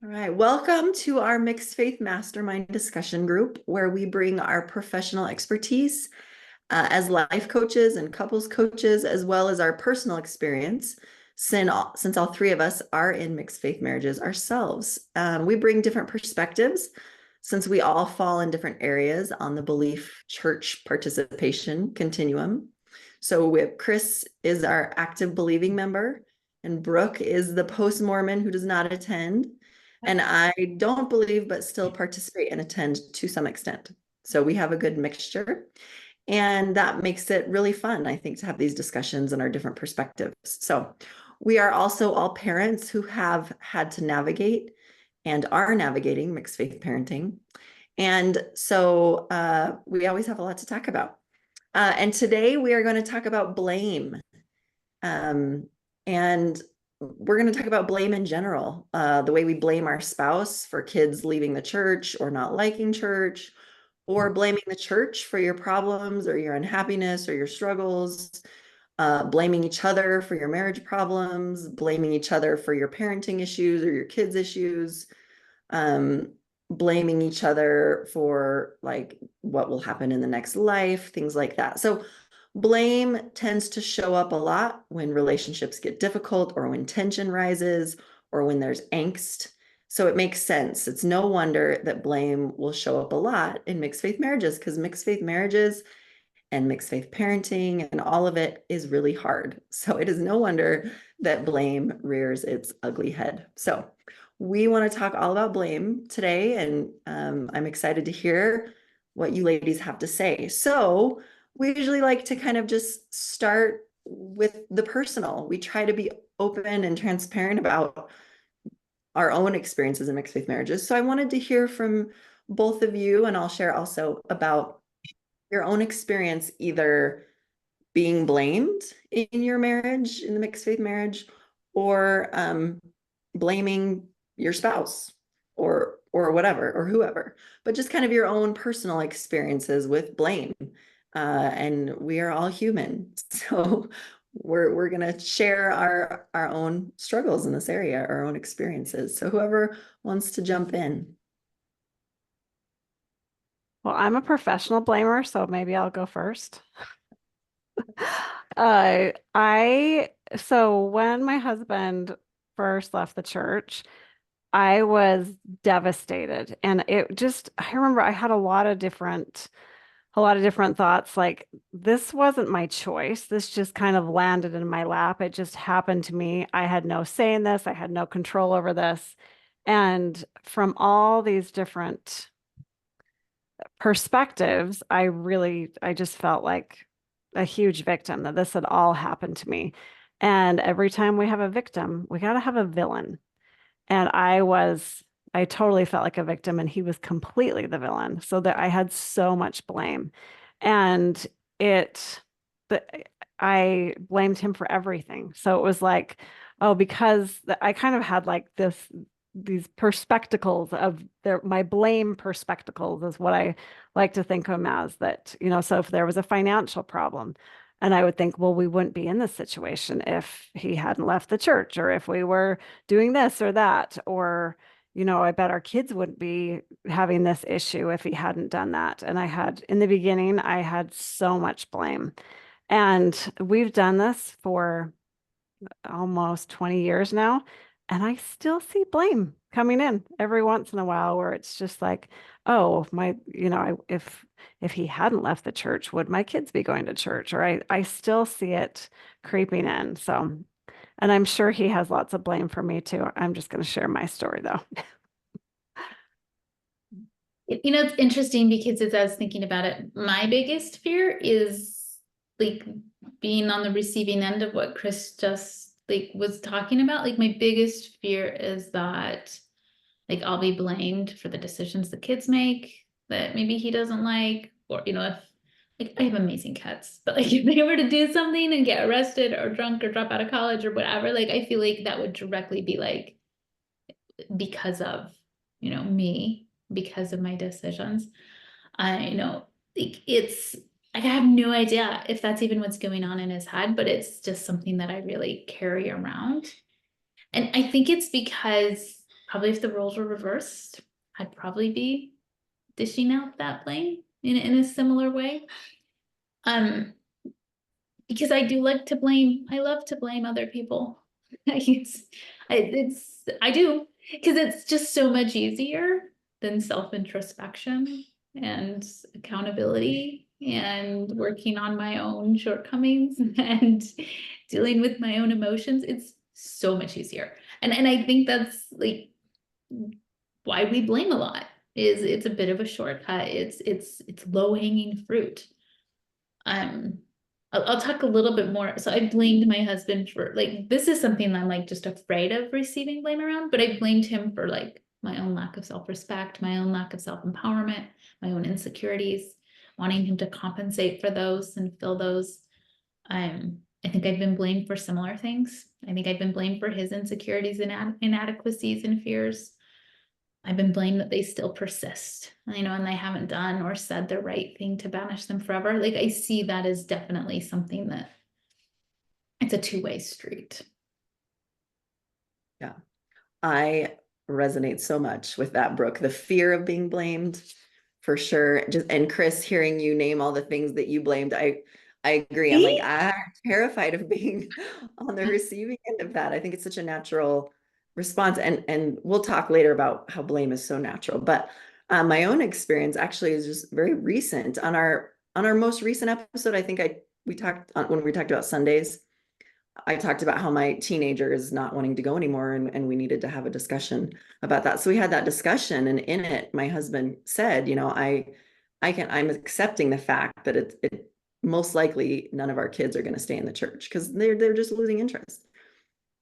All right, welcome to our Mixed Faith Mastermind discussion group, where we bring our professional expertise as life coaches and couples coaches, as well as our personal experience, since all three of us are in mixed faith marriages ourselves. We bring different perspectives since we all fall in different areas on the belief church participation continuum. So we have Chris is our active believing member, and Brooke is the post-Mormon who does not attend. And I don't believe, but still participate and attend to some extent. So we have a good mixture. And that makes it really fun, I think, to have these discussions and our different perspectives. So we are also all parents who have had to navigate and are navigating mixed faith parenting. And so we always have a lot to talk about. And today we are going to talk about blame. And we're going to talk about blame in general, the way we blame our spouse for kids leaving the church or not liking church, or blaming the church for your problems or your unhappiness or your struggles, blaming each other for your marriage problems, blaming each other for your parenting issues or your kids' issues, blaming each other for like what will happen in the next life, things like that. So blame tends to show up a lot when relationships get difficult or when tension rises or when there's angst. So it makes sense. It's no wonder that blame will show up a lot in mixed faith marriages, because mixed faith marriages and mixed faith parenting and all of it is really hard. So it is no wonder that blame rears its ugly head. So we want to talk all about blame today, and I'm excited to hear what you ladies have to say. So we usually like to kind of just start with the personal. We try to be open and transparent about our own experiences in mixed faith marriages. So I wanted to hear from both of you, and I'll share also about your own experience either being blamed in your marriage, in the mixed faith marriage, or blaming your spouse or whatever, or whoever, but just kind of your own personal experiences with blame. And we are all human. So we're gonna share our own struggles in this area, our own experiences. So whoever wants to jump in. Well, I'm a professional blamer, so maybe I'll go first. So when my husband first left the church, I was devastated. And I remember I had a lot of different thoughts. Like, this wasn't my choice. This just kind of landed in my lap. It just happened to me. I had no say in this. I had no control over this. And from all these different perspectives, I just felt like a huge victim, that this had all happened to me. And every time we have a victim, we got to have a villain. And I totally felt like a victim, and he was completely the villain. So that I had so much blame. And it, the, I blamed him for everything. So it was like, oh, because I kind of had like these perspectacles of my blame perspectacles is what I like to think of them as. That, so if there was a financial problem, and I would think, well, we wouldn't be in this situation if he hadn't left the church, or if we were doing this or that, or, I bet our kids wouldn't be having this issue if he hadn't done that. And in the beginning, I had so much blame. And we've done this for almost 20 years now, and I still see blame coming in every once in a while, where it's just like, oh, if he hadn't left the church, would my kids be going to church? Or I still see it creeping in. So, and I'm sure he has lots of blame for me too. I'm just going to share my story though. It's interesting because as I was thinking about it, my biggest fear is like being on the receiving end of what Chris just like was talking about. Like, my biggest fear is that like I'll be blamed for the decisions the kids make that maybe he doesn't like, or if like I have amazing cats, but like if they were to do something and get arrested or drunk or drop out of college or whatever, like I feel like that would directly be like because of me, because of my decisions. I know, like, I have no idea if that's even what's going on in his head, but it's just something that I really carry around. And I think it's because probably if the roles were reversed, I'd probably be dishing out that blame in a similar way. Because I do like to blame, I love to blame other people. I do, because it's just so much easier than self-introspection and accountability and working on my own shortcomings and dealing with my own emotions. It's so much easier. And I think that's like why we blame a lot, is it's a bit of a shortcut. It's low-hanging fruit. I'll talk a little bit more. So I blamed my husband for, like, this is something that I'm like just afraid of receiving blame around, but I blamed him for like my own lack of self-respect, my own lack of self-empowerment, my own insecurities, wanting him to compensate for those and fill those. I think I've been blamed for similar things. I think I've been blamed for his insecurities and inadequacies and fears. I've been blamed that they still persist, you know, and they haven't done or said the right thing to banish them forever. Like, I see that as definitely something that it's a two-way street. Yeah, I resonate so much with that, Brooke. The fear of being blamed, for sure. And Chris, hearing you name all the things that you blamed, I agree. I'm like, I'm terrified of being on the receiving end of that. I think it's such a natural response, and we'll talk later about how blame is so natural. But my own experience actually is just very recent. On our most recent episode, I think we talked when we talked about Sundays. I talked about how my teenager is not wanting to go anymore, and we needed to have a discussion about that. So we had that discussion, and in it, my husband said, you know, I'm accepting the fact that it most likely none of our kids are going to stay in the church because they're just losing interest.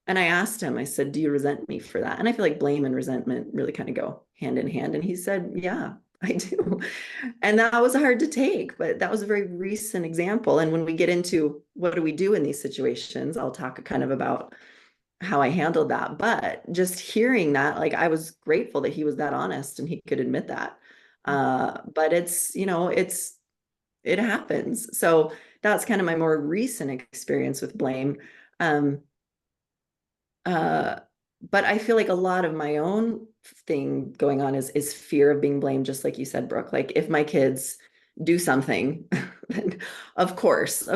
And I asked him, I said, do you resent me for that? And I feel like blame and resentment really kind of go hand in hand. And he said, yeah, I do. And that was hard to take, but that was a very recent example. And when we get into what do we do in these situations, I'll talk kind of about how I handled that. But just hearing that, like, I was grateful that he was that honest and he could admit that. But it's, you know, it happens. So that's kind of my more recent experience with blame. But I feel like a lot of my own thing going on is fear of being blamed, just like you said, Brooke. Like, if my kids do something, then of course,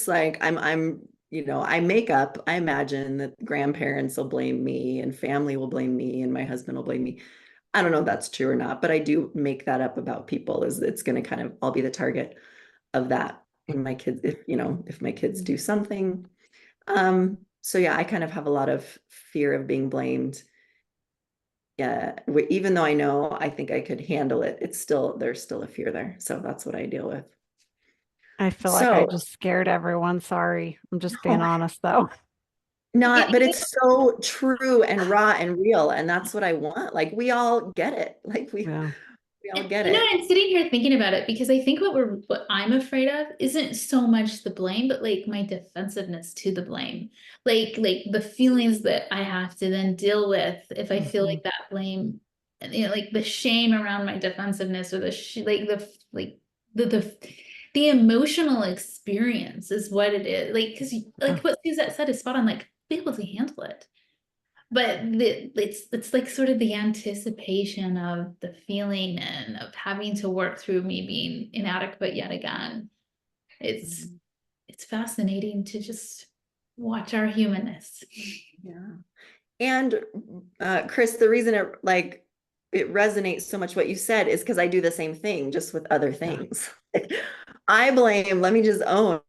like I'm, you know, I imagine that grandparents will blame me and family will blame me and my husband will blame me. I don't know if that's true or not, but I do make that up about people, is it's going to kind of, I'll be the target of that when my kids, if my kids do something. So yeah, I kind of have a lot of fear of being blamed. Yeah, even though I think I could handle it, there's still a fear there. So that's what I deal with. I feel like I just scared everyone. Sorry. I'm just being honest though. But it's so true and raw and real. And that's what I want. Like, we all get it. Like, we all get it. I'm sitting here thinking about it because I think what I'm afraid of isn't so much the blame, but like my defensiveness to the blame, like the feelings that I have to then deal with if I feel like that blame, you know, like the shame around my defensiveness, or the emotional experience is what it is. Like, because like what Suzette said is spot on. Like, be able to handle it. But it's like sort of the anticipation of the feeling and of having to work through me being inadequate yet again. It's fascinating to just watch our humanness. Yeah. And Chris, the reason it resonates so much what you said is because I do the same thing, just with other things. Let me just own,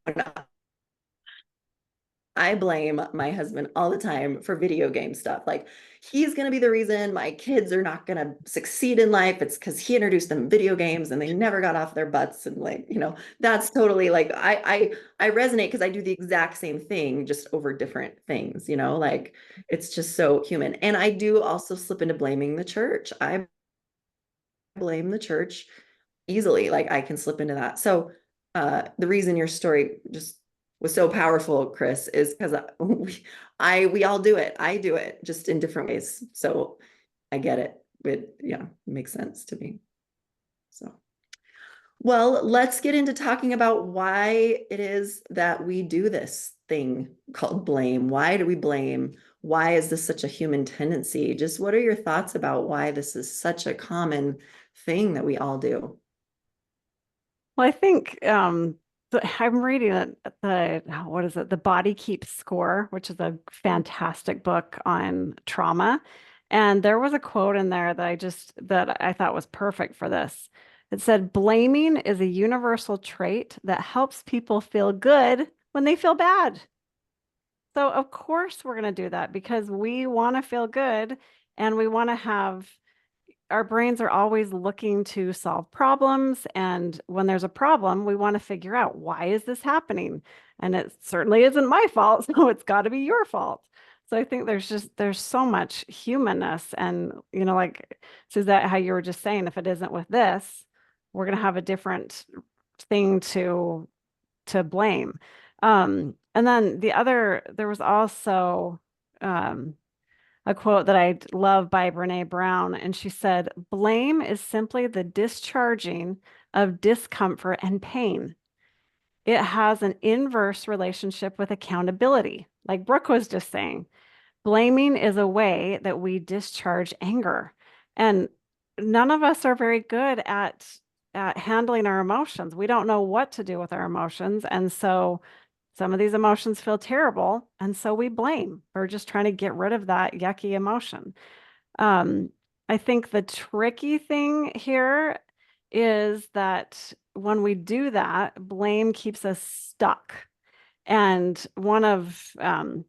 I blame my husband all the time for video game stuff. Like, he's going to be the reason my kids are not going to succeed in life. It's because he introduced them video games and they never got off their butts. And like, you know, that's totally like, I resonate because I do the exact same thing, just over different things, you know, like, it's just so human. And I do also slip into blaming the church. I blame the church easily. Like, I can slip into that. So the reason your story just was so powerful, Chris, is because we all do it. I do it just in different ways. So I get it. It makes sense to me. So, well, let's get into talking about why it is that we do this thing called blame. Why do we blame? why is this such a human tendency? Just what are your thoughts about why this is such a common thing that we all do? Well, I think I'm reading what is it? The Body Keeps Score, which is a fantastic book on trauma. And there was a quote in there that I thought was perfect for this. It said, blaming is a universal trait that helps people feel good when they feel bad. So of course we're going to do that because we want to feel good and we want to have our brains are always looking to solve problems. And when there's a problem, we want to figure out why is this happening? And it certainly isn't my fault, so it's got to be your fault. So I think there's so much humanness. And, like Suzette, how you were just saying, if it isn't with this, we're going to have a different thing to blame. And then there was also a quote that I love by Brene Brown, and she said, blame is simply the discharging of discomfort and pain. It has an inverse relationship with accountability. Like Brooke was just saying, blaming is a way that we discharge anger. And none of us are very good at handling our emotions. We don't know what to do with our emotions. And so some of these emotions feel terrible, and so we blame. We're just trying to get rid of that yucky emotion. I think the tricky thing here is that when we do that, blame keeps us stuck. And I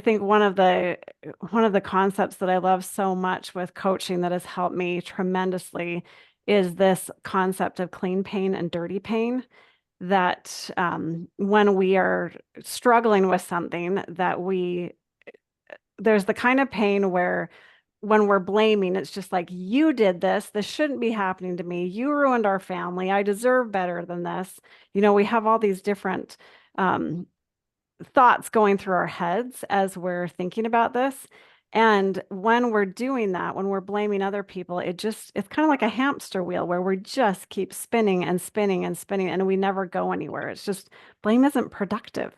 think one of the concepts that I love so much with coaching that has helped me tremendously is this concept of clean pain and dirty pain. That when we are struggling with something, there's the kind of pain where when we're blaming, it's just like, you did this shouldn't be happening to me, you ruined our family, I deserve better than this. We have all these different thoughts going through our heads as we're thinking about this. And when we're doing that, when we're blaming other people, it's kind of like a hamster wheel where we just keep spinning and spinning and spinning and we never go anywhere. It's just blame isn't productive.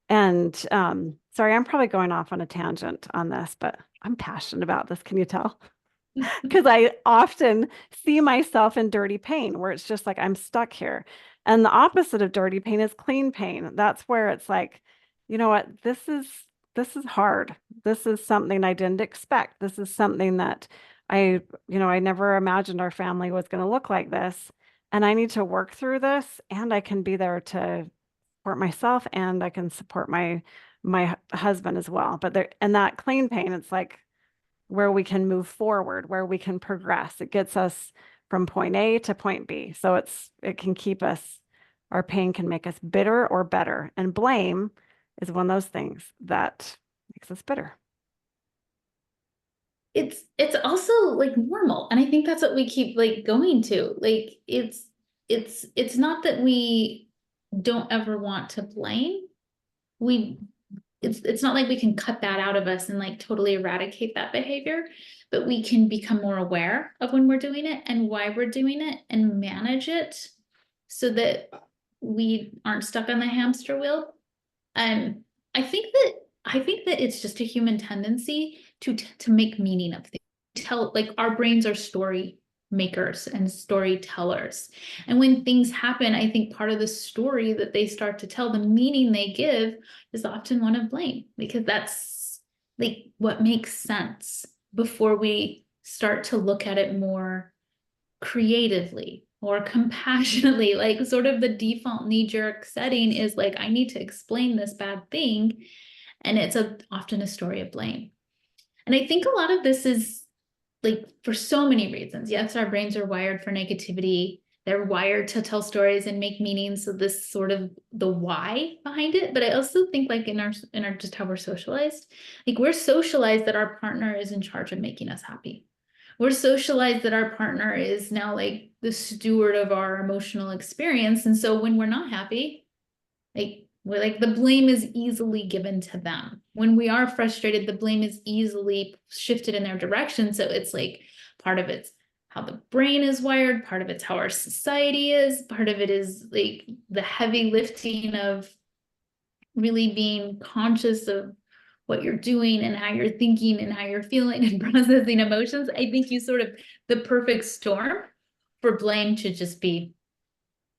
And sorry, I'm probably going off on a tangent on this, but I'm passionate about this. Can you tell? Because I often see myself in dirty pain where it's just like I'm stuck here. And the opposite of dirty pain is clean pain. That's where it's like, you know what, this is hard. This is something I didn't expect. This is something that I never imagined our family was going to look like this. And I need to work through this, and I can be there to support myself, and I can support my husband as well. But that clean pain, it's like where we can move forward, where we can progress. It gets us from point A to point B. So it can keep us, our pain can make us bitter or better. And blame is one of those things that makes us bitter. It's also like normal. And I think that's what we keep like going to. Like it's not that we don't ever want to blame. It's not like we can cut that out of us and like totally eradicate that behavior, but we can become more aware of when we're doing it and why we're doing it and manage it so that we aren't stuck on the hamster wheel. And I think that it's just a human tendency to make meaning of things. Like our brains are story makers and storytellers. And when things happen, I think part of the story that they start to tell, the meaning they give, is often one of blame, because that's like what makes sense before we start to look at it more creatively or compassionately. Like sort of the default knee-jerk setting is like, I need to explain this bad thing. And it's often a story of blame. And I think a lot of this is like for so many reasons. Yes, our brains are wired for negativity. They're wired to tell stories and make meanings. So this sort of the why behind it. But I also think like in our just how we're socialized, like we're socialized that our partner is in charge of making us happy. We're socialized that our partner is now like the steward of our emotional experience. And so when we're not happy, like the blame is easily given to them. When we are frustrated, the blame is easily shifted in their direction. So it's like part of it's how the brain is wired, part of it's how our society is, part of it is like the heavy lifting of really being conscious of what you're doing and how you're thinking and how you're feeling and processing emotions, I think you sort of the perfect storm for blame to just be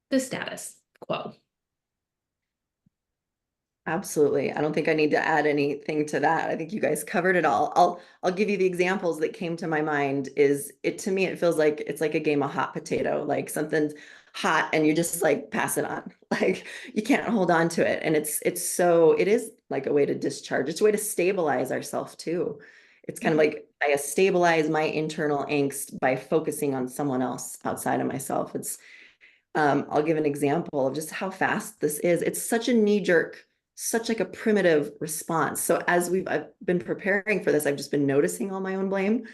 the status quo. Absolutely. I don't think I need to add anything to that. I think you guys covered it all. I'll give you the examples that came to my mind. Is it, to me, it feels like it's like a game of hot potato, like something's hot and you just like pass it on. Like you can't hold on to it. And it is like a way to discharge. It's a way to stabilize ourselves too. It's kind of like I stabilize my internal angst by focusing on someone else outside of myself. I'll give an example of just how fast this is. It's such a knee-jerk, such like a primitive response. So I've been preparing for this, I've just been noticing all my own blame.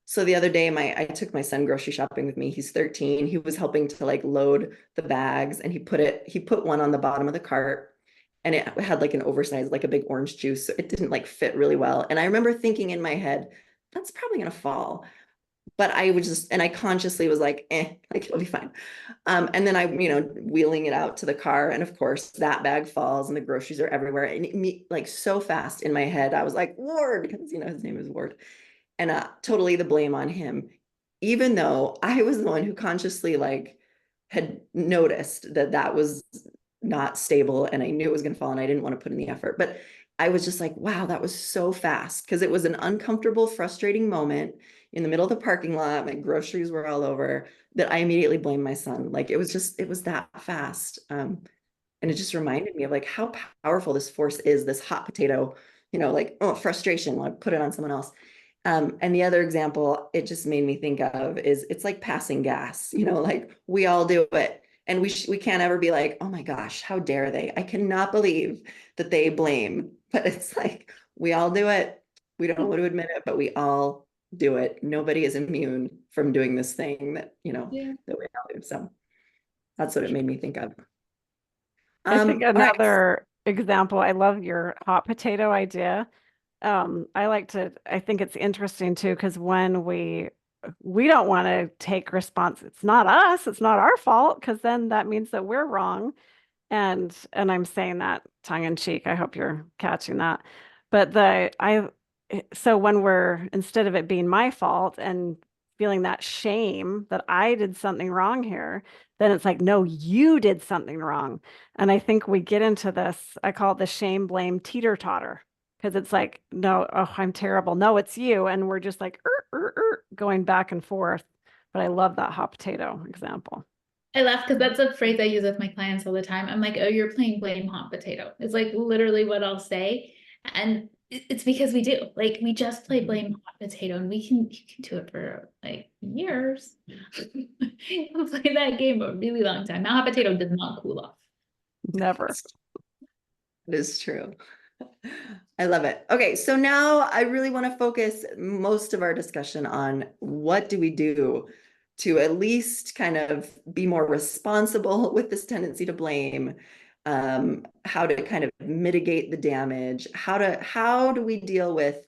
So the other day, I took my son grocery shopping with me. He's 13. He was helping to like load the bags, and he put one on the bottom of the cart, and it had like an oversized, like a big orange juice. So it didn't like fit really well. And I remember thinking in my head, that's probably gonna fall. But I consciously was like, like it'll be fine. And then wheeling it out to the car. And of course that bag falls and the groceries are everywhere. And like so fast in my head, I was like, Ward, because his name is Ward. And totally the blame on him, even though I was the one who consciously like had noticed that was not stable and I knew it was going to fall and I didn't want to put in the effort. But I was just like, wow, that was so fast, because it was an uncomfortable, frustrating moment in the middle of the parking lot. My groceries were all over, that I immediately blamed my son. Like it was that fast. And it just reminded me of like how powerful this force is, this hot potato, like, oh, frustration, like put it on someone else. And the other example it just made me think of is it's like passing gas, like we all do it. And we can't ever be like, oh my gosh, how dare they? I cannot believe that they blame. But it's like, we all do it. We don't want to admit it, but we all do it. Nobody is immune from doing this thing that, Yeah. that we all do. So that's what it made me think of. I think All right. another example, I love your hot potato idea. I think it's interesting too, because when we don't want to take response, it's not us, it's not our fault, because then that means that we're wrong. And I'm saying that tongue in cheek. I hope you're catching that. But so when instead of it being my fault and feeling that shame that I did something wrong here, then it's like, no, you did something wrong. And I think we get into this, I call it the shame, blame, teeter totter, because it's like, no, oh, I'm terrible. No, it's you. And we're just like going back and forth. But I love that hot potato example. I laugh because that's a phrase I use with my clients all the time. I'm like, oh, you're playing blame hot potato. It's like literally what I'll say. And it's because we do. Like we just play blame hot potato, and you can do it for like years. I'll play that game a really long time. Now hot potato does not cool off. Never. It is true. I love it. Okay, so now I really want to focus most of our discussion on what do we do to at least kind of be more responsible with this tendency to blame, how to kind of mitigate the damage, how do we deal with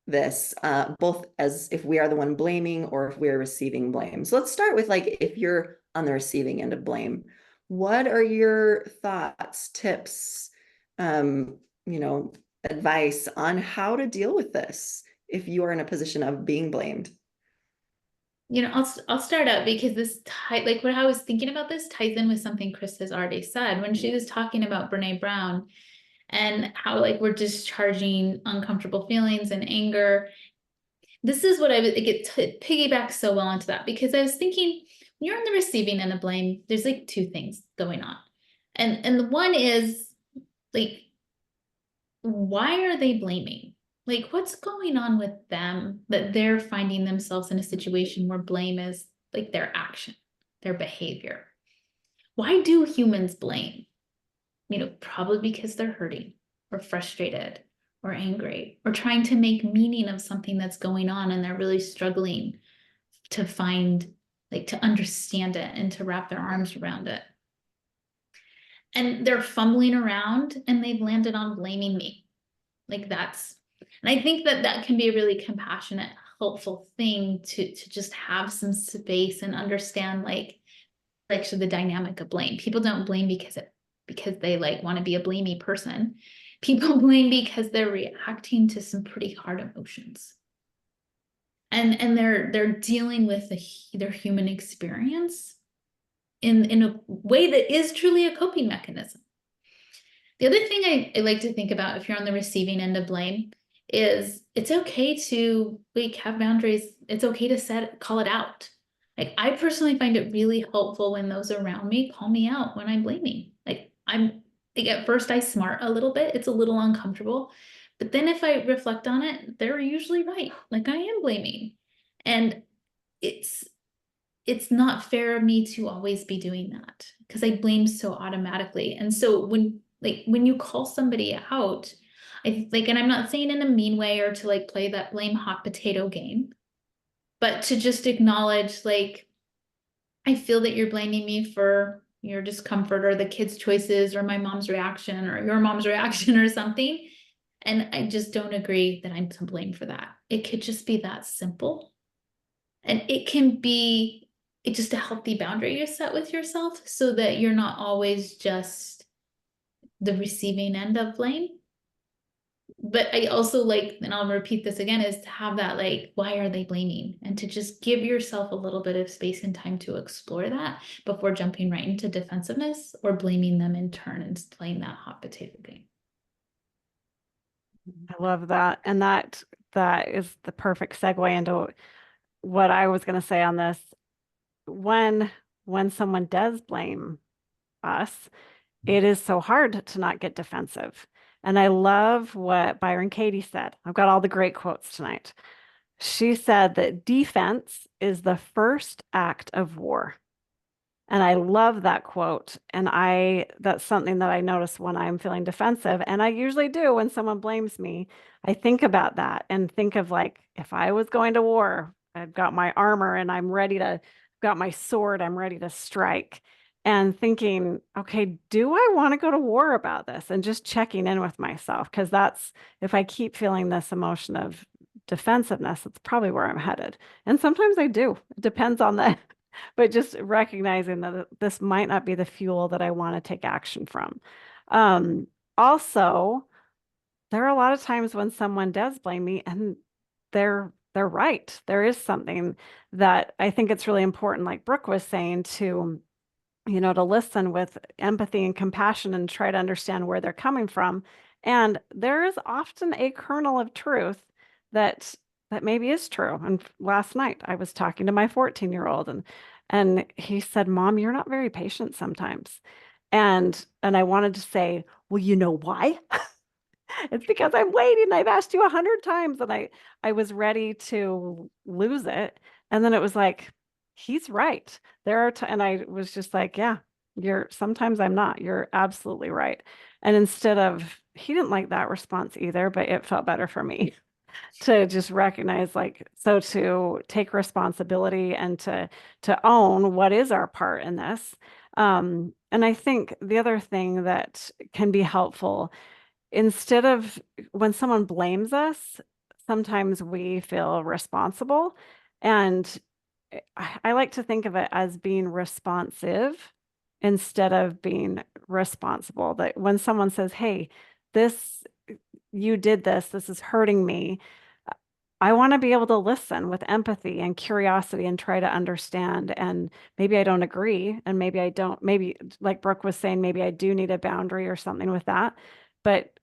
this, both as if we are the one blaming or if we are receiving blame. So let's start with like, if you're on the receiving end of blame, what are your thoughts, tips, advice on how to deal with this if you are in a position of being blamed? I'll start out because like what I was thinking about this ties in with something Chris has already said when she was talking about Brene Brown and how like we're discharging uncomfortable feelings and anger. This is what it piggybacks so well into that, because I was thinking when you're on the receiving end of blame, there's like two things going on. And the one is like, why are they blaming? Like, what's going on with them that they're finding themselves in a situation where blame is like their action, their behavior? Why do humans blame? Probably because they're hurting or frustrated or angry or trying to make meaning of something that's going on, and they're really struggling to find, like, to understand it and to wrap their arms around it. And they're fumbling around and they've landed on blaming me. And I think that can be a really compassionate, helpful thing to just have some space and understand, so the dynamic of blame. People don't blame because they like want to be a blamey person. People blame because they're reacting to some pretty hard emotions. And they're dealing with their human experience in a way that is truly a coping mechanism. The other thing I like to think about if you're on the receiving end of blame is it's okay to like have boundaries. It's okay to call it out. Like I personally find it really helpful when those around me call me out when I'm blaming. Like at first I smart a little bit. It's a little uncomfortable. But then if I reflect on it, they're usually right. Like I am blaming. And it's not fair of me to always be doing that because I blame so automatically. And so when you call somebody out, and I'm not saying in a mean way or to like play that blame hot potato game, but to just acknowledge like, I feel that you're blaming me for your discomfort or the kids' choices or my mom's reaction or your mom's reaction or something. And I just don't agree that I'm to blame for that. It could just be that simple. And it can be just a healthy boundary you set with yourself so that you're not always just the receiving end of blame. But I also like, and I'll repeat this again, is to have that like, why are they blaming? And to just give yourself a little bit of space and time to explore that before jumping right into defensiveness or blaming them in turn and playing that hot potato game. I love that. And that is the perfect segue into what I was going to say on this. When someone does blame us, it is so hard to not get defensive. And I love what Byron Katie said. I've got all the great quotes tonight. She said that defense is the first act of war. And I love that quote. And that's something that I notice when I'm feeling defensive. And I usually do when someone blames me. I think about that and think of like, if I was going to war, I've got my armor and got my sword, I'm ready to strike. And thinking, okay, do I want to go to war about this? And just checking in with myself. Because if I keep feeling this emotion of defensiveness, it's probably where I'm headed. And sometimes I do. It depends on the but just recognizing that this might not be the fuel that I want to take action from. Also, there are a lot of times when someone does blame me and they're right. There is something that I think it's really important, like Brooke was saying, to listen with empathy and compassion and try to understand where they're coming from. And there is often a kernel of truth that maybe is true. And last night I was talking to my 14-year-old and he said, "Mom, you're not very patient sometimes." And I wanted to say, "Well, you know why?" It's because I'm waiting. I've asked you 100 times and I was ready to lose it. And then it was like, he's right. And I was just like, yeah, sometimes I'm not. You're absolutely right. And he didn't like that response either, but it felt better for me to just recognize to take responsibility and to own what is our part in this. And I think the other thing that can be helpful, instead of when someone blames us, sometimes we feel responsible. And I like to think of it as being responsive instead of being responsible. That when someone says, "Hey, you did this is hurting me," I want to be able to listen with empathy and curiosity and try to understand. And maybe I don't agree. And maybe I don't, maybe like Brooke was saying, maybe I do need a boundary or something with that. But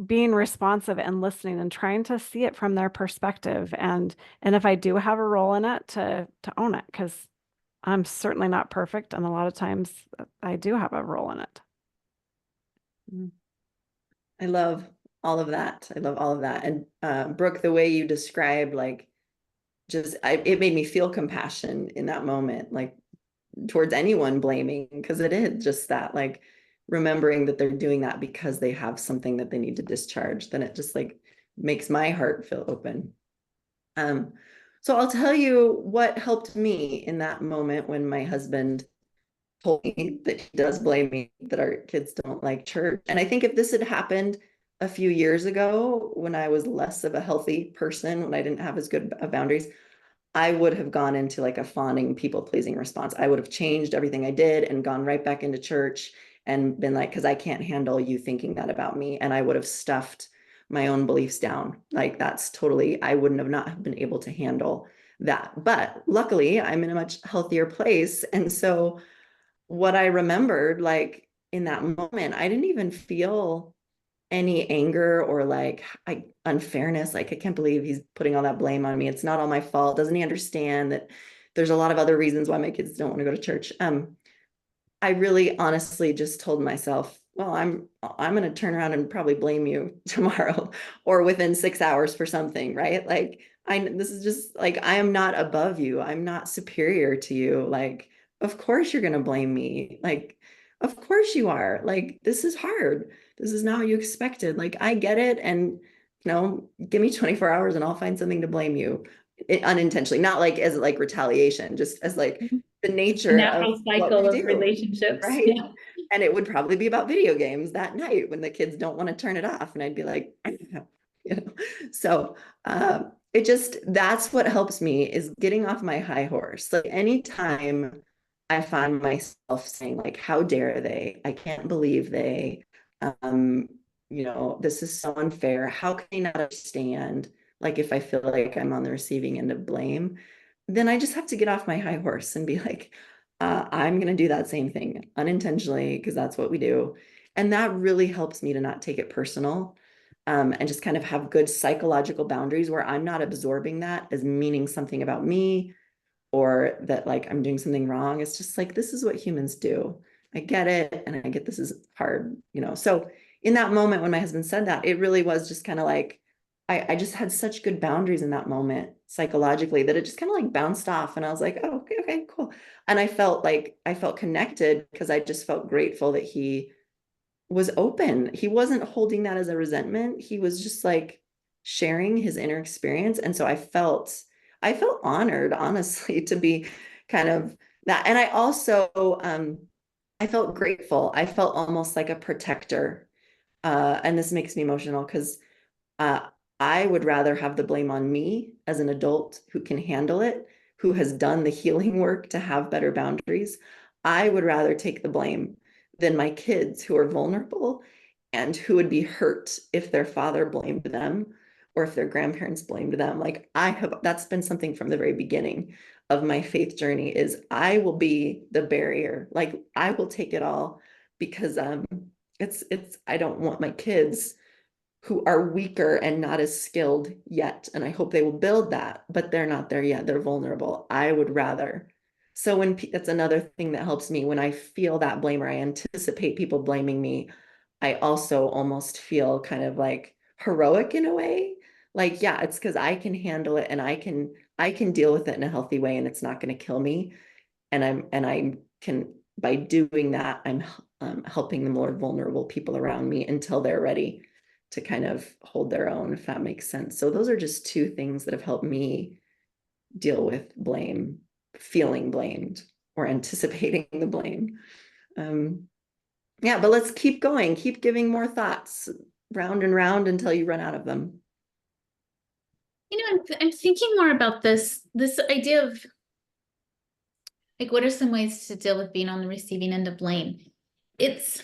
being responsive and listening and trying to see it from their perspective. And if I do have a role in it, to own it, because I'm certainly not perfect. And a lot of times I do have a role in it. I love all of that. I love all of that. And Brooke, the way you described, like, it made me feel compassion in that moment, like towards anyone blaming, because it is just that, like, remembering that they're doing that because they have something that they need to discharge. Then it just like makes my heart feel open. So I'll tell you what helped me in that moment when my husband told me that he does blame me that our kids don't like church. And I think if this had happened a few years ago, when I was less of a healthy person, when I didn't have as good of boundaries, I would have gone into like a fawning, people-pleasing response. I would have changed everything I did and gone right back into church and been like, because I can't handle you thinking that about me. And I would have stuffed my own beliefs down. Like that's totally, I wouldn't have not have been able to handle that. But luckily, I'm in a much healthier place. And so what I remembered, like in that moment, I didn't even feel any anger or like unfairness. Like, I can't believe he's putting all that blame on me. It's not all my fault. Doesn't he understand that there's a lot of other reasons why my kids don't want to go to church? I really honestly just told myself, well, I'm going to turn around and probably blame you tomorrow or within 6 hours for something, right? Like this is just like, I am not above you. I'm not superior to you. Like, of course you're going to blame me. Like, of course you are. Like, this is hard. This is not what you expected. Like, I get it. And, give me 24 hours and I'll find something to blame you unintentionally, not like as like retaliation, just as like the nature Natural of cycle what we of do, relationships. right? Yeah. And it would probably be about video games that night when the kids don't want to turn it off. And I'd be like, so it just, that's what helps me is getting off my high horse. Like anytime I find myself saying like, how dare they? I can't believe they, this is so unfair. How can they not understand? Like if I feel like I'm on the receiving end of blame, then I just have to get off my high horse and be like, I'm going to do that same thing unintentionally because that's what we do. And that really helps me to not take it personal, and just kind of have good psychological boundaries where I'm not absorbing that as meaning something about me or that like I'm doing something wrong. It's just like, this is what humans do. I get it. And I get this is hard, So in that moment when my husband said that, it really was just kind of like, I just had such good boundaries in that moment psychologically that it just kind of like bounced off. And I was like, oh, okay, cool. And I felt connected because I just felt grateful that he was open. He wasn't holding that as a resentment. He was just like sharing his inner experience. And so I felt honored, honestly, to be kind of that. And I also, I felt grateful. I felt almost like a protector. And this makes me emotional because I would rather have the blame on me as an adult who can handle it, who has done the healing work to have better boundaries. I would rather take the blame than my kids who are vulnerable and who would be hurt if their father blamed them or if their grandparents blamed them. Like that's been something from the very beginning of my faith journey is I will be the barrier. Like I will take it all because I don't want my kids who are weaker and not as skilled yet. And I hope they will build that, but they're not there yet. They're vulnerable. I would rather. So that's another thing that helps me when I feel that blame or I anticipate people blaming me, I also almost feel kind of like heroic in a way. Like, yeah, it's because I can handle it and I can deal with it in a healthy way and it's not going to kill me. And I can, by doing that, I'm helping the more vulnerable people around me until they're ready to kind of hold their own, if that makes sense. So those are just two things that have helped me deal with blame, feeling blamed or anticipating the blame. Yeah, but let's keep going, keep giving more thoughts round and round until you run out of them. I'm thinking more about this idea of like, what are some ways to deal with being on the receiving end of blame? It's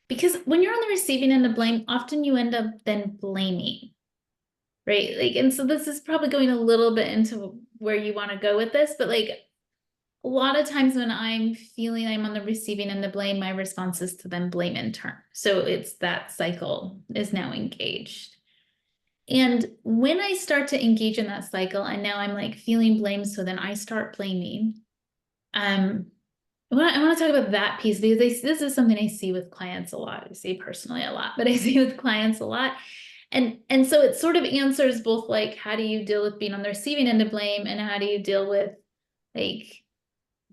because when you're on the receiving end of blame, often you end up then blaming, right? Like, and so this is probably going a little bit into where you want to go with this, but like a lot of times when I'm feeling I'm on the receiving end of blame, my response is to then blame in turn. So it's that cycle is now engaged. And when I start to engage in that cycle and now I'm like feeling blame, so then I start blaming. I want to talk about that piece because this is something I see with clients a lot. I see personally a lot, but I see with clients a lot. And so it sort of answers both like, how do you deal with being on the receiving end of blame and how do you deal with like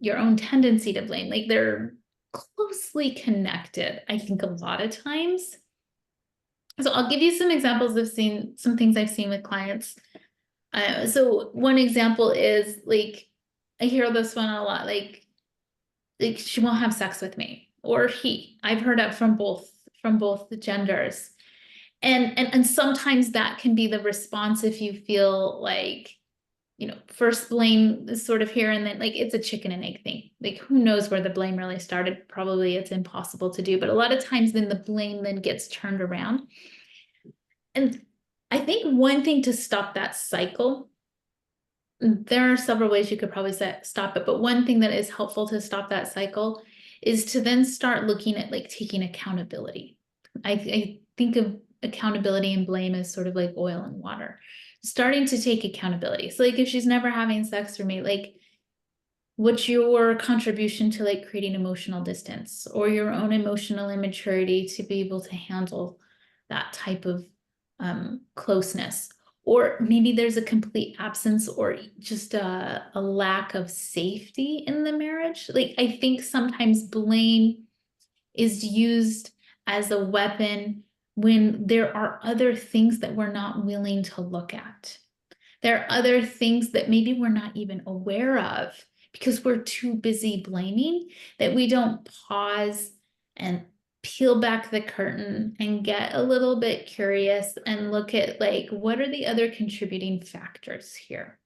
your own tendency to blame? Like they're closely connected, I think a lot of times. So I'll give you some examples of some things I've seen with clients. So one example is like, I hear this one a lot, like she won't have sex with me or he. I've heard that from both the genders. And sometimes that can be the response if you feel like first blame is sort of here and then like it's a chicken and egg thing. Like who knows where the blame really started? Probably it's impossible to do, but a lot of times then the blame then gets turned around. And I think one thing to stop that cycle, there are several ways you could probably stop it, but one thing that is helpful to stop that cycle is to then start looking at like taking accountability. I think of accountability and blame as sort of like oil and water. Starting to take accountability. So like if she's never having sex for me, like what's your contribution to like creating emotional distance or your own emotional immaturity to be able to handle that type of closeness? Or maybe there's a complete absence or just a lack of safety in the marriage. Like I think sometimes blame is used as a weapon when there are other things that we're not willing to look at. There are other things that maybe we're not even aware of because we're too busy blaming, that we don't pause and peel back the curtain and get a little bit curious and look at like, what are the other contributing factors here?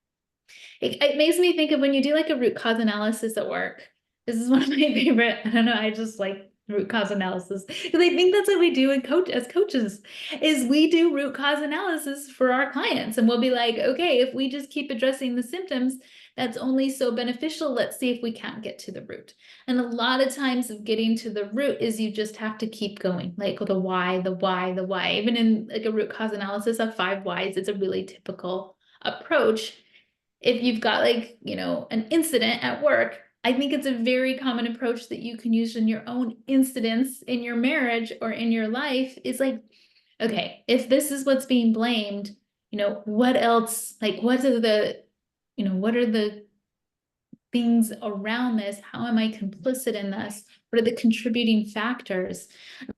It makes me think of when you do like a root cause analysis at work. This is one of my favorite, I don't know, I just like root cause analysis because I think that's what we do as coaches is we do root cause analysis for our clients. And we'll be like, okay, if we just keep addressing the symptoms, that's only so beneficial. Let's see if we can't get to the root. And a lot of times of getting to the root is you just have to keep going, like the why, the why, the why. Even in like a root cause analysis of 5 whys, it's a really typical approach. If you've got like, an incident at work, I think it's a very common approach that you can use in your own incidents in your marriage or in your life is like, okay, if this is what's being blamed, what else, like what are the things around this? How am I complicit in this? What are the contributing factors?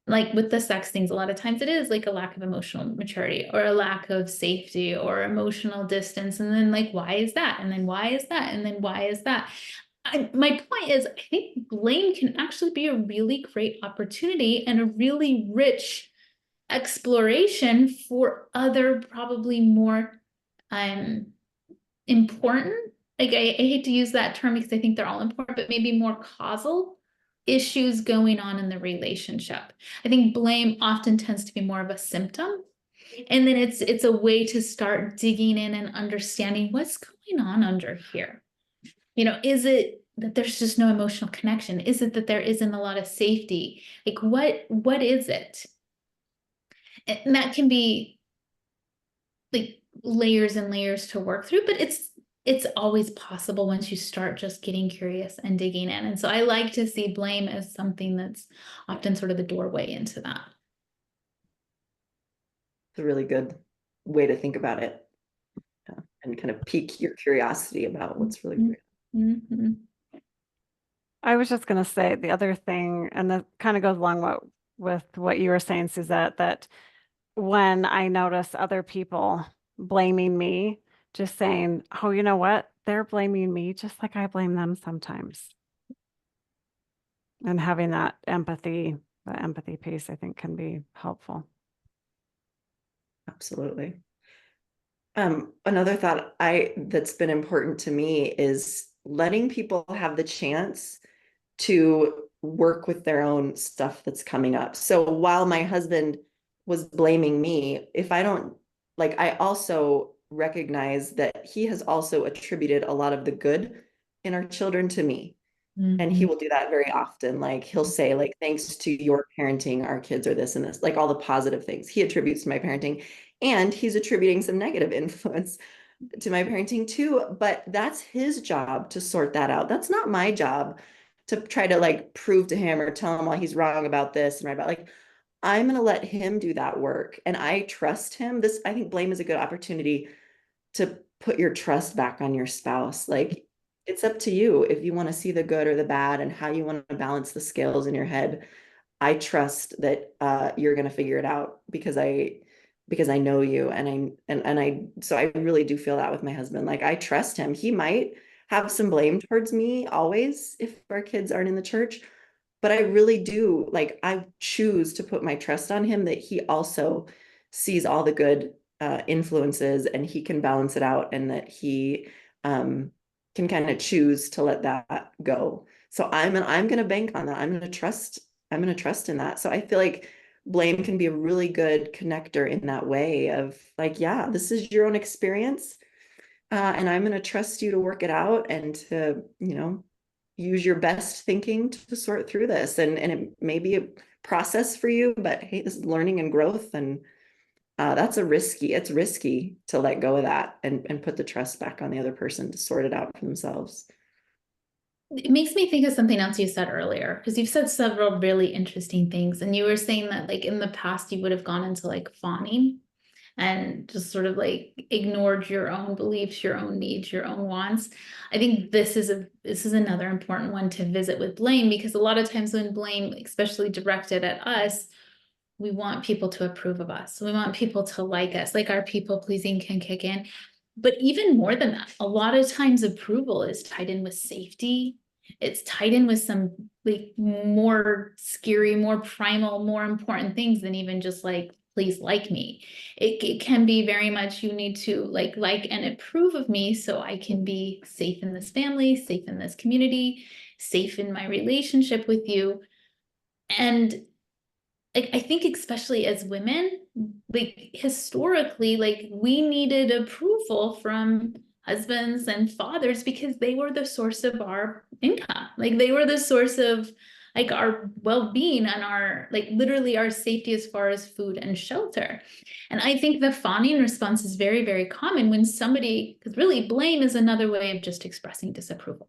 Like with the sex things, a lot of times it is like a lack of emotional maturity or a lack of safety or emotional distance. And then like, why is that? And then why is that? And then why is that? My point is, I think blame can actually be a really great opportunity and a really rich exploration for other probably more important, like I hate to use that term because I think they're all important, but maybe more causal issues going on in the relationship. I think blame often tends to be more of a symptom. And then it's a way to start digging in and understanding what's going on under here. Is it that there's just no emotional connection? Is it that there isn't a lot of safety? Like what is it? And that can be like layers and layers to work through, but it's always possible once you start just getting curious and digging in. And so I like to see blame as something that's often sort of the doorway into that. It's a really good way to think about it, and kind of pique your curiosity about what's really great. Mm-hmm. I was just going to say the other thing, and that kind of goes along with what you were saying, Suzette, that when I notice other people blaming me, just saying, oh, you know what? They're blaming me just like I blame them sometimes. And having that empathy, the empathy piece, I think can be helpful. Absolutely. Another thought that's been important to me is letting people have the chance to work with their own stuff that's coming up. So while my husband was blaming me, if I don't, like, I also recognize that he has also attributed a lot of the good in our children to me. And he will do that very often. Like he'll say, like, thanks to your parenting, our kids are this and this, like all the positive things he attributes to my parenting. And he's attributing some negative influence to my parenting too. But that's his job to sort that out. That's not my job to try to like prove to him or tell him why he's wrong about this and right about, like, I'm going to let him do that work. And I trust him. I think blame is a good opportunity to put your trust back on your spouse. Like, it's up to you if you want to see the good or the bad and how you want to balance the scales in your head. I trust that you're going to figure it out because I know you, so I really do feel that with my husband. Like, I trust him. He might have some blame towards me always if our kids aren't in the church, but I really do, like, I choose to put my trust on him that he also sees all the good influences, and he can balance it out, and that he can kind of choose to let that go. So I'm going to bank on that. I'm going to trust in that. So I feel like blame can be a really good connector in that way of like, yeah, this is your own experience. And I'm going to trust you to work it out and to, use your best thinking to sort through this. And it may be a process for you, but hey, this is learning and growth. And it's risky to let go of that and put the trust back on the other person to sort it out for themselves. It makes me think of something else you said earlier, because you've said several really interesting things. And you were saying that like in the past, you would have gone into like fawning and just sort of like ignored your own beliefs, your own needs, your own wants. I think this is another important one to visit with blame, because a lot of times when blame, especially directed at us, we want people to approve of us. We want people to like us, like our people pleasing can kick in. But even more than that, a lot of times approval is tied in with safety. It's tied in with some like more scary, more primal, more important things than even just like, please like me. It can be very much you need to like and approve of me so I can be safe in this family, safe in this community, safe in my relationship with you. And like I think especially as women, like historically, like we needed approval from husbands and fathers because they were the source of our income. Like they were the source of like our well-being and our like literally our safety as far as food and shelter. And I think the fawning response is very, very common when somebody, because really blame is another way of just expressing disapproval.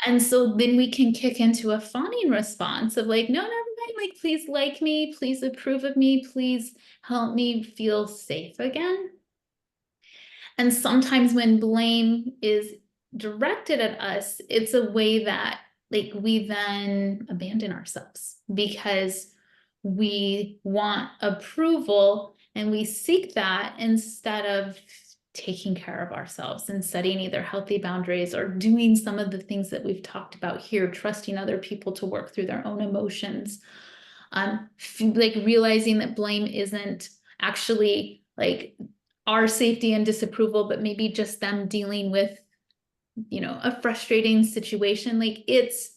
And so then we can kick into a fawning response of like, no, never mind, like, please like me, please approve of me, please help me feel safe again. And sometimes when blame is directed at us, it's a way that like we then abandon ourselves because we want approval and we seek that instead of taking care of ourselves and setting either healthy boundaries or doing some of the things that we've talked about here, trusting other people to work through their own emotions. Like realizing that blame isn't actually like our safety and disapproval, but maybe just them dealing with, a frustrating situation. Like this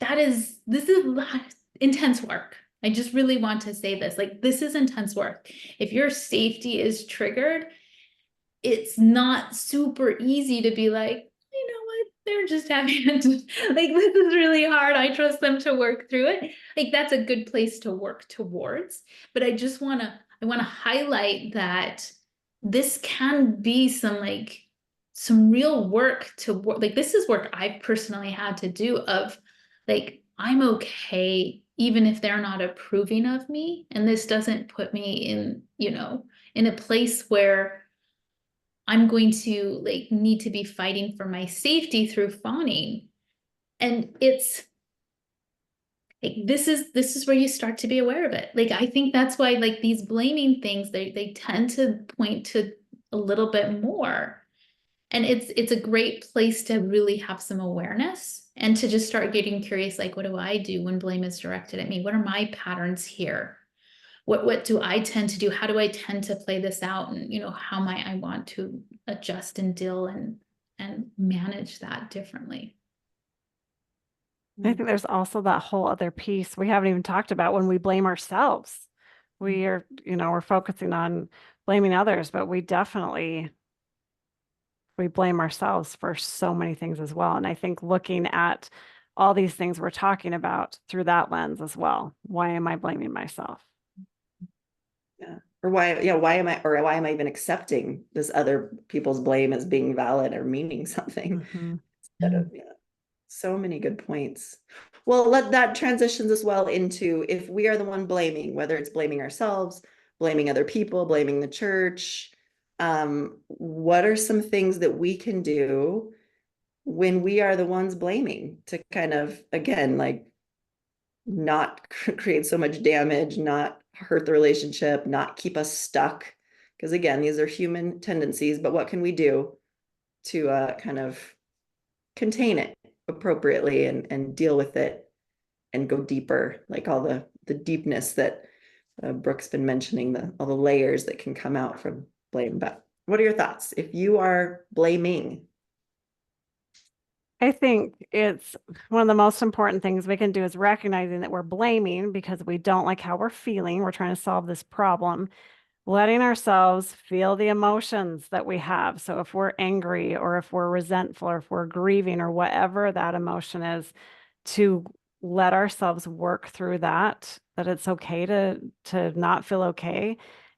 is intense work. I just really want to say this, like, this is intense work. If your safety is triggered, it's not super easy to be like, you know what, they're just having it. Like, this is really hard. I trust them to work through it. Like, that's a good place to work towards. But I want to highlight that this can be some real work to work. Like, this is work I've personally had to do of like, I'm okay even if they're not approving of me. And this doesn't put me in, in a place where I'm going to like need to be fighting for my safety through fawning. And it's like, this is where you start to be aware of it. Like, I think that's why like these blaming things, they tend to point to a little bit more. And it's a great place to really have some awareness and to just start getting curious, like, what do I do when blame is directed at me? What are my patterns here? What do I tend to do? How do I tend to play this out? And, how might I want to adjust and deal and manage that differently? I think there's also that whole other piece we haven't even talked about when we blame ourselves. We are, we're focusing on blaming others, but we blame ourselves for so many things as well. And I think looking at all these things we're talking about through that lens as well. Why am I blaming myself? Yeah. Or why am I even accepting this other people's blame as being valid or meaning something? Mm-hmm. Instead of, so many good points. Well, that transitions as well into if we are the one blaming, whether it's blaming ourselves, blaming other people, blaming the church, what are some things that we can do when we are the ones blaming to kind of, again, like not create so much damage, not hurt the relationship, not keep us stuck? Because again, these are human tendencies, but what can we do to kind of contain it appropriately and deal with it and go deeper, like all the deepness that Brooke's been mentioning all the layers that can come out from blame, but what are your thoughts if you are blaming? I think it's one of the most important things we can do is recognizing that we're blaming because we don't like how we're feeling. We're trying to solve this problem, letting ourselves feel the emotions that we have. So if we're angry or if we're resentful or if we're grieving or whatever that emotion is, to let ourselves work through that, that it's okay to not feel okay.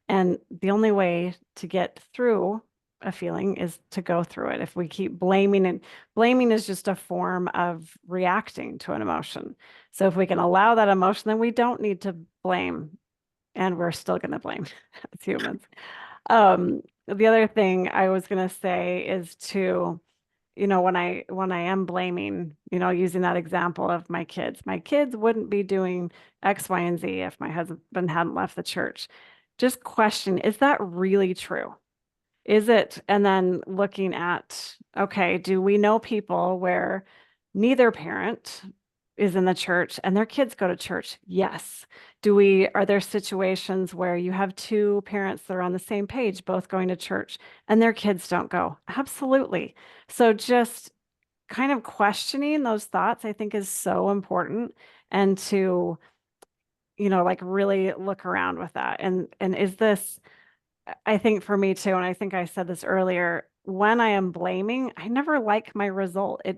And the only way to get through a feeling is to go through it. If we keep blaming, and blaming is just a form of reacting to an emotion. So if we can allow that emotion, then we don't need to blame, and we're still going to blame as humans. The other thing I was going to say is to, when I am blaming, using that example of my kids wouldn't be doing X, Y, and Z if my husband hadn't left the church. Just question, is that really true? Is it? And then looking at, okay, do we know people where neither parent is in the church and their kids go to church? Yes. Are there situations where you have two parents that are on the same page, both going to church and their kids don't go? Absolutely. So just kind of questioning those thoughts, I think, is so important. And to, like really look around with that. And is this, I think for me too, and I think I said this earlier, when I am blaming, I never like my result. I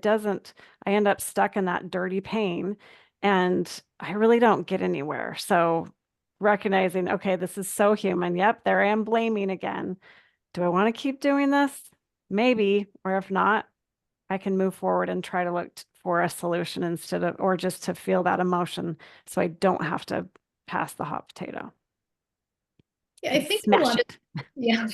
end up stuck in that dirty pain and I really don't get anywhere. So recognizing, okay, this is so human. Yep, there I am blaming again. Do I want to keep doing this? Maybe, or if not, I can move forward and try to look for a solution or just to feel that emotion so I don't have to pass the hot potato. Yeah, I think a Smash lot of, it. yeah,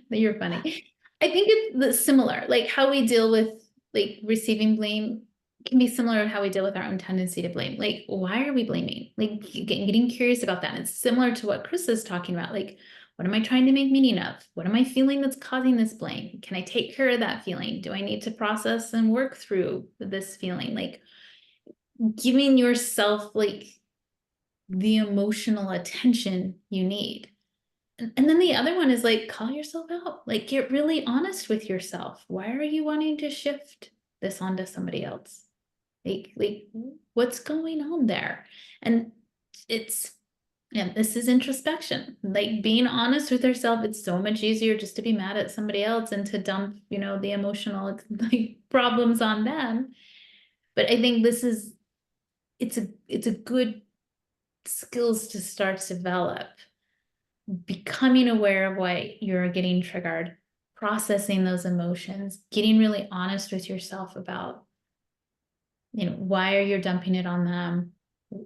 you're funny. I think it's similar, like how we deal with like receiving blame can be similar to how we deal with our own tendency to blame. Like, why are we blaming? Like getting curious about that. And it's similar to what Chris is talking about. Like, what am I trying to make meaning of? What am I feeling that's causing this blame? Can I take care of that feeling? Do I need to process and work through this feeling? Like giving yourself like the emotional attention you need. And then the other one is like, call yourself out, like get really honest with yourself. Why are you wanting to shift this onto somebody else? Like what's going on there? And this is introspection, like being honest with yourself. It's so much easier just to be mad at somebody else and to dump, the emotional like problems on them. But I think it's a good skills to start to develop, becoming aware of what you're getting triggered, processing those emotions, getting really honest with yourself about, why are you dumping it on them,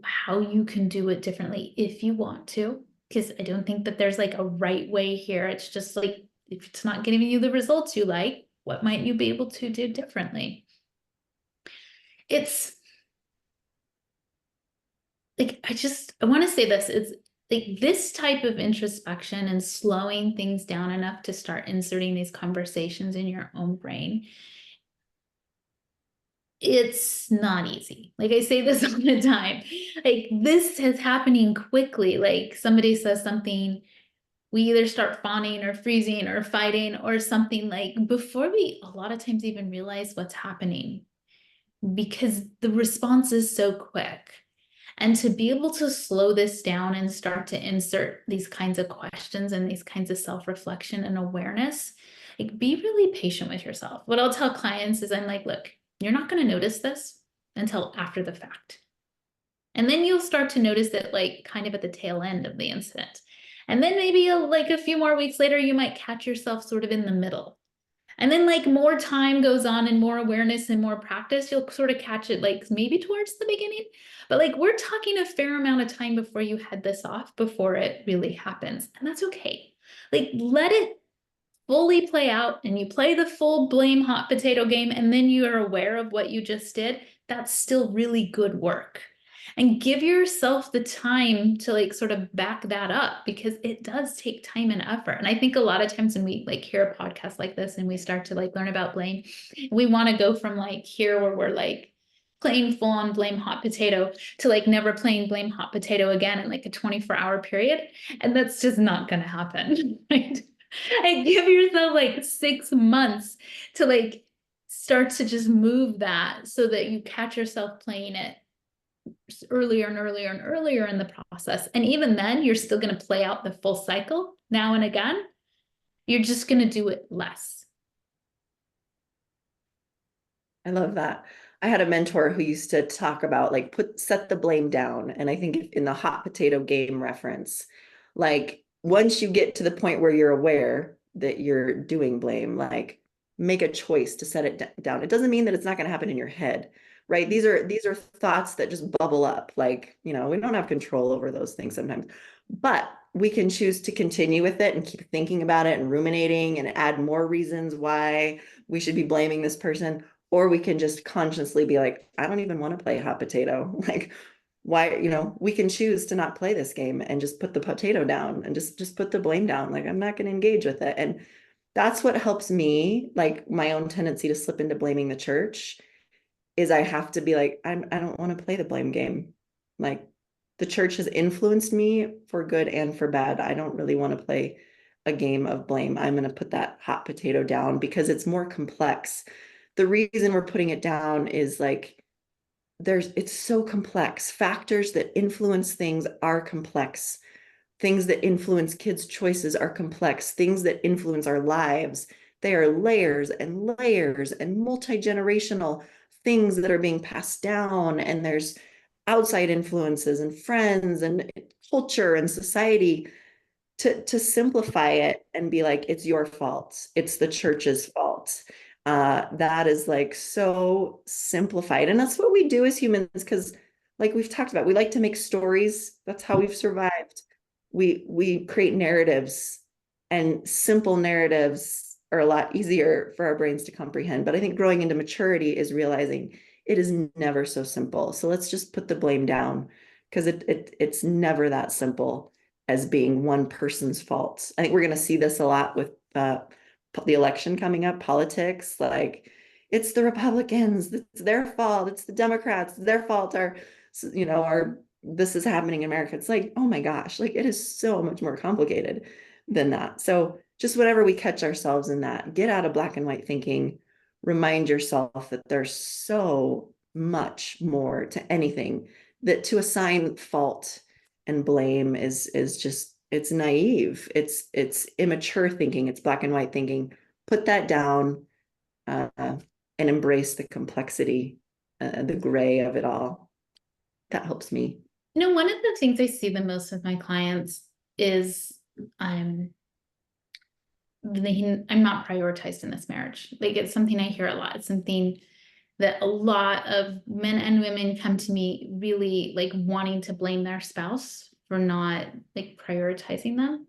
how you can do it differently if you want to, because I don't think that there's like a right way here. It's just like, if it's not giving you the results you like, what might you be able to do differently? It's like, I want to say this, it's like this type of introspection and slowing things down enough to start inserting these conversations in your own brain. It's not easy. Like I say this all the time, like this is happening quickly. Like somebody says something, we either start fawning or freezing or fighting or something, like before we a lot of times even realize what's happening, because the response is so quick. And to be able to slow this down and start to insert these kinds of questions and these kinds of self-reflection and awareness, like be really patient with yourself. What I'll tell clients is I'm like, look, you're not going to notice this until after the fact. And then you'll start to notice it like kind of at the tail end of the incident. And then maybe like a few more weeks later, you might catch yourself sort of in the middle. And then like more time goes on and more awareness and more practice, you'll sort of catch it like maybe towards the beginning. But like we're talking a fair amount of time before you head this off, before it really happens. And that's okay. Like let it fully play out and you play the full blame hot potato game and then you are aware of what you just did. That's still really good work. And give yourself the time to like sort of back that up, because it does take time and effort. And I think a lot of times when we like hear a podcast like this and we start to like learn about blame, we want to go from like here where we're like playing full on blame hot potato to like never playing blame hot potato again in like a 24-hour period. And that's just not going to happen. Right? And give yourself like 6 months to like start to just move that so that you catch yourself playing it earlier and earlier and earlier in the process. And even then, you're still going to play out the full cycle now and again. You're just going to do it less. I love that. I had a mentor who used to talk about like set the blame down. And I think in the hot potato game reference, like once you get to the point where you're aware that you're doing blame, like make a choice to set it down. It doesn't mean that it's not going to happen in your head, right? These are thoughts that just bubble up. Like, we don't have control over those things sometimes, but we can choose to continue with it and keep thinking about it and ruminating and add more reasons why we should be blaming this person. Or we can just consciously be like, I don't even want to play hot potato. Like, why, we can choose to not play this game and just put the potato down and just put the blame down. Like, I'm not going to engage with it. And that's what helps me, like my own tendency to slip into blaming the church is I have to be like, I don't want to play the blame game. Like the church has influenced me for good and for bad. I don't really want to play a game of blame. I'm going to put that hot potato down because it's more complex. The reason we're putting it down is like, it's so complex. Factors that influence things are complex. Things that influence kids' choices are complex. Things that influence our lives, they are layers and layers and multi-generational things that are being passed down. And there's outside influences and friends and culture and society. To simplify it and be like, it's your fault. It's the church's fault. That is like so simplified. And that's what we do as humans, because like we've talked about, we like to make stories. That's how we've survived. We create narratives, and simple narratives are a lot easier for our brains to comprehend. But I think growing into maturity is realizing it is never so simple. So let's just put the blame down, because it's never that simple as being one person's fault. I think we're going to see this a lot with the election coming up, politics, like it's the Republicans, it's their fault, it's the Democrats, it's their fault, this is happening in America. It's like, oh my gosh, like it is so much more complicated than that. So just whenever we catch ourselves in that, get out of black and white thinking, remind yourself that there's so much more to anything, that to assign fault and blame is just, it's naive. It's immature thinking. It's black and white thinking. Put that down and embrace the complexity, the gray of it all. That helps me. One of the things I see the most with my clients is I'm not prioritized in this marriage. Like it's something I hear a lot. It's something that a lot of men and women come to me really like wanting to blame their spouse for not like prioritizing them.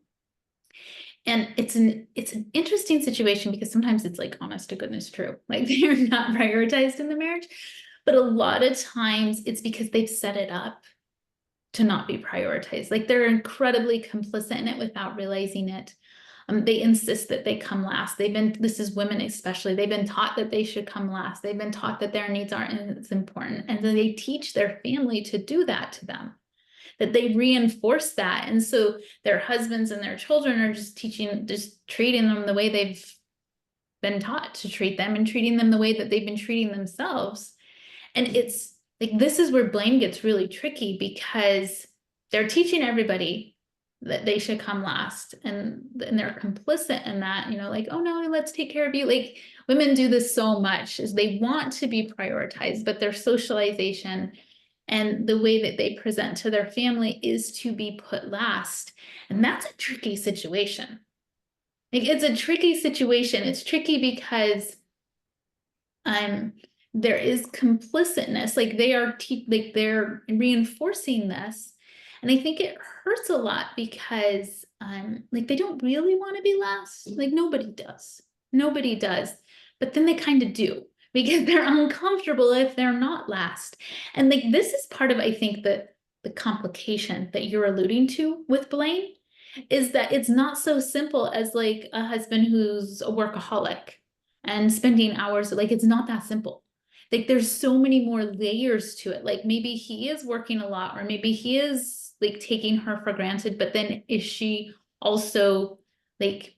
And it's an interesting situation because sometimes it's like honest to goodness true. Like they're not prioritized in the marriage, but a lot of times it's because they've set it up to not be prioritized. Like they're incredibly complicit in it without realizing it. They insist that they come last. This is women especially, they've been taught that they should come last. They've been taught that their needs aren't as important. And then they teach their family to do that to them, that they reinforce that. And so their husbands and their children are just treating them the way they've been taught to treat them and treating them the way that they've been treating themselves. And it's like, this is where blame gets really tricky because they're teaching everybody that they should come last, and they're complicit in that, like, oh no, let's take care of you. Like women do this so much, is they want to be prioritized, but their socialization and the way that they present to their family is to be put last. And that's a tricky situation. Like it's a tricky situation. It's tricky because there is complicitness, like they're reinforcing this. And I think it hurts a lot because like they don't really want to be last. Like nobody does. But then they kind of do, because they're uncomfortable if they're not last. And like this is part of, I think, the complication that you're alluding to with blame, is that it's not so simple as like a husband who's a workaholic and spending hours. Like it's not that simple. like there's so many more layers to it. Like maybe he is working a lot, or maybe he is like taking her for granted, but then is she also like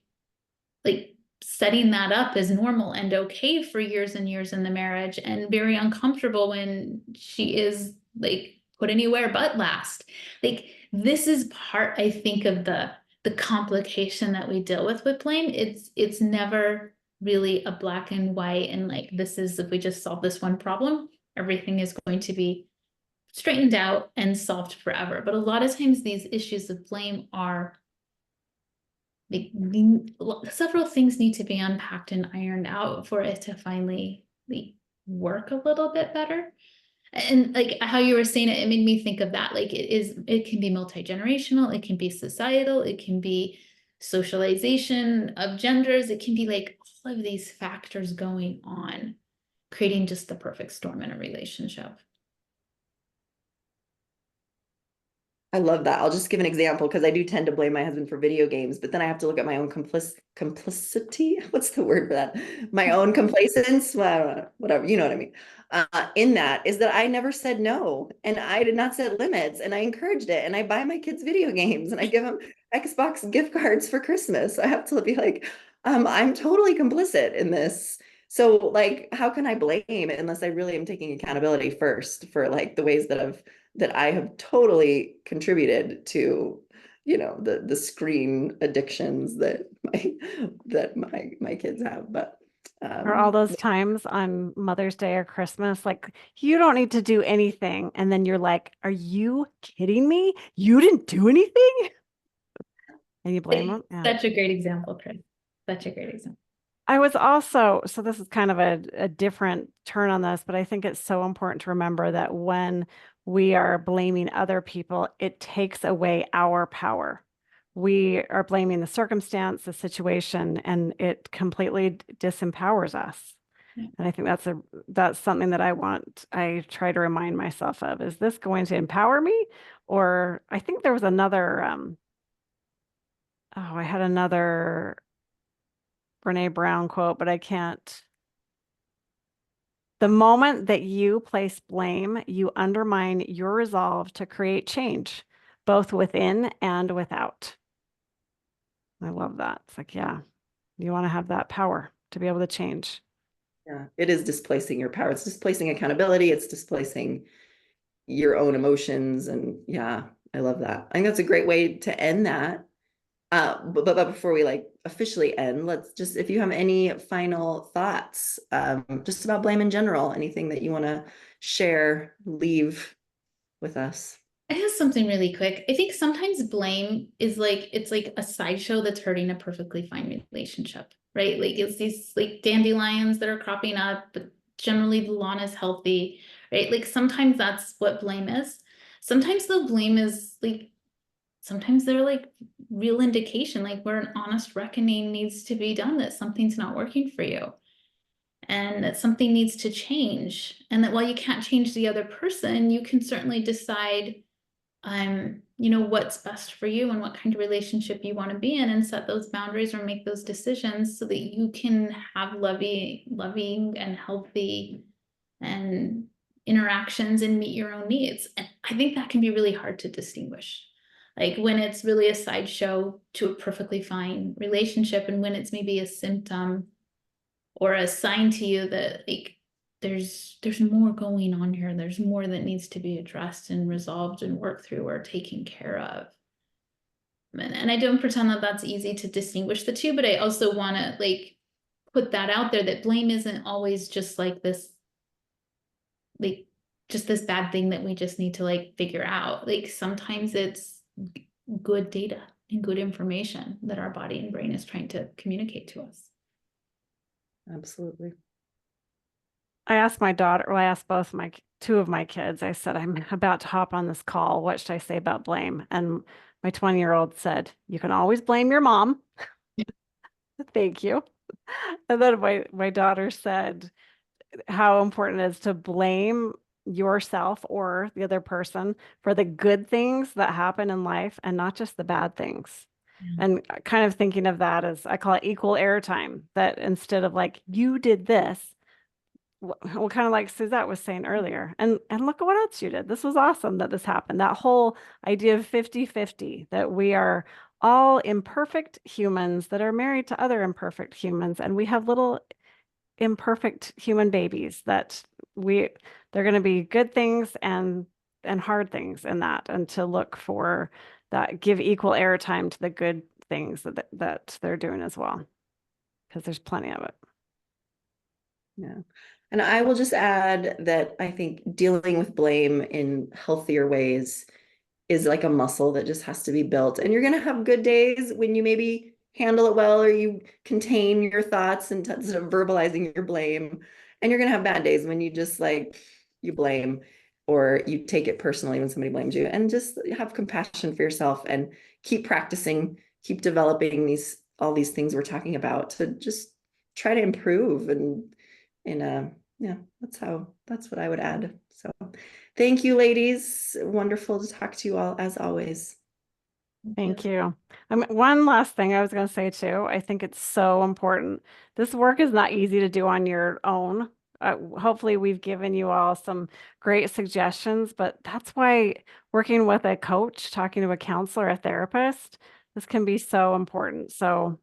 setting that up as normal and okay for years and years in the marriage, and very uncomfortable when she is like put anywhere but last. Like this is part, I think, of the complication that we deal with blame. It's never really a black and white, and like this is, if we just solve this one problem, everything is going to be straightened out and solved forever. But a lot of times these issues of blame are like, several things need to be unpacked and ironed out for it to finally like work a little bit better. And like how you were saying it, it made me think of that. Like it can be multi-generational, it can be societal, it can be socialization of genders, it can be like all of these factors going on, creating just the perfect storm in a relationship. I love that. I'll just give an example because I do tend to blame my husband for video games, but then I have to look at my own complicity. What's the word for that? My own complacence, well, whatever, you know what I mean. In that is that I never said no, and I did not set limits, and I encouraged it, and I buy my kids video games, and I give them Xbox gift cards for Christmas. I have to be like, I'm totally complicit in this. So like, how can I blame unless I really am taking accountability first for like the ways that I have totally contributed to, you know, the screen addictions that my kids have. But Or all those times on Mother's Day or Christmas, like you don't need to do anything. And then you're like, are you kidding me? You didn't do anything? And you blame them. Yeah. Such a great example, Chris. Such a great example. I was also, so this is kind of a different turn on this, but I think it's so important to remember that when we are blaming other people, it takes away our power. We are blaming the circumstance, the situation, and it completely disempowers us. Yeah. And I think that's something that I try to remind myself of. Is this going to empower me? Or I think there was another, I had another Brene Brown quote, but I can't. The moment that you place blame, you undermine your resolve to create change, both within and without. I love that. It's like, yeah, you want to have that power to be able to change. yeah, it is displacing your power. It's displacing accountability. It's displacing your own emotions. And yeah, I love that. I think that's a great way to end that. But before we like officially end, let's just, if you have any final thoughts, just about blame in general, anything that you want to share, leave with us. I have something really quick. I think sometimes blame is like, it's like a sideshow that's hurting a perfectly fine relationship, right? Like it's these like dandelions that are cropping up, but generally the lawn is healthy, right? Like sometimes that's what blame is. Sometimes the blame is like, sometimes they're like real indication, like where an honest reckoning needs to be done, that something's not working for you and that something needs to change. And that while you can't change the other person, you can certainly decide, you know, what's best for you and what kind of relationship you want to be in, and set those boundaries or make those decisions so that you can have loving and healthy and interactions and meet your own needs. And I think that can be really hard to distinguish. Like when it's really a sideshow to a perfectly fine relationship, and when it's maybe a symptom or a sign to you that like there's more going on here. There's more that needs to be addressed and resolved and worked through or taken care of. And I don't pretend that that's easy to distinguish the two, but I also want to like put that out there, that blame isn't always just like this, like just this bad thing that we just need to like figure out. Like sometimes it's good data and good information that our body and brain is trying to communicate to us. Absolutely. I asked my daughter, well, I asked two of my kids, I said, I'm about to hop on this call. What should I say about blame? And my 20-year-old said, you can always blame your mom. Thank you. And then my daughter said how important it is to blame yourself or the other person for the good things that happen in life and not just the bad things. Yeah. And kind of thinking of that as, I call it equal airtime, that instead of like, you did this, well, kind of like Suzette was saying earlier, and look at what else you did. This was awesome that this happened. That whole idea of 50-50, that we are all imperfect humans that are married to other imperfect humans, and we have little imperfect human babies that they're going to be good things and hard things in that, and to look for that, give equal airtime to the good things that they're doing as well, because there's plenty of it. Yeah. And I will just add that I think dealing with blame in healthier ways is like a muscle that just has to be built. And you're going to have good days when you maybe handle it well, or you contain your thoughts and instead of verbalizing your blame. And you're going to have bad days when you just like, you blame or you take it personally when somebody blames you, and just have compassion for yourself and keep practicing, keep developing all these things we're talking about to just try to improve. And yeah, that's what I would add. So thank you, ladies. Wonderful to talk to you all as always. Thank you. One last thing I was going to say too, I think it's so important. This work is not easy to do on your own. Hopefully we've given you all some great suggestions, but that's why working with a coach, talking to a counselor, a therapist, this can be so important. So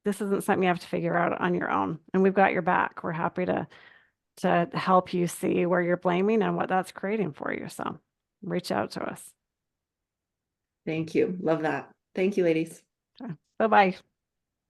this isn't something you have to figure out on your own, and we've got your back. We're happy to help you see where you're blaming and what that's creating for you. So reach out to us. Thank you. Love that. Thank you, ladies. Bye-bye.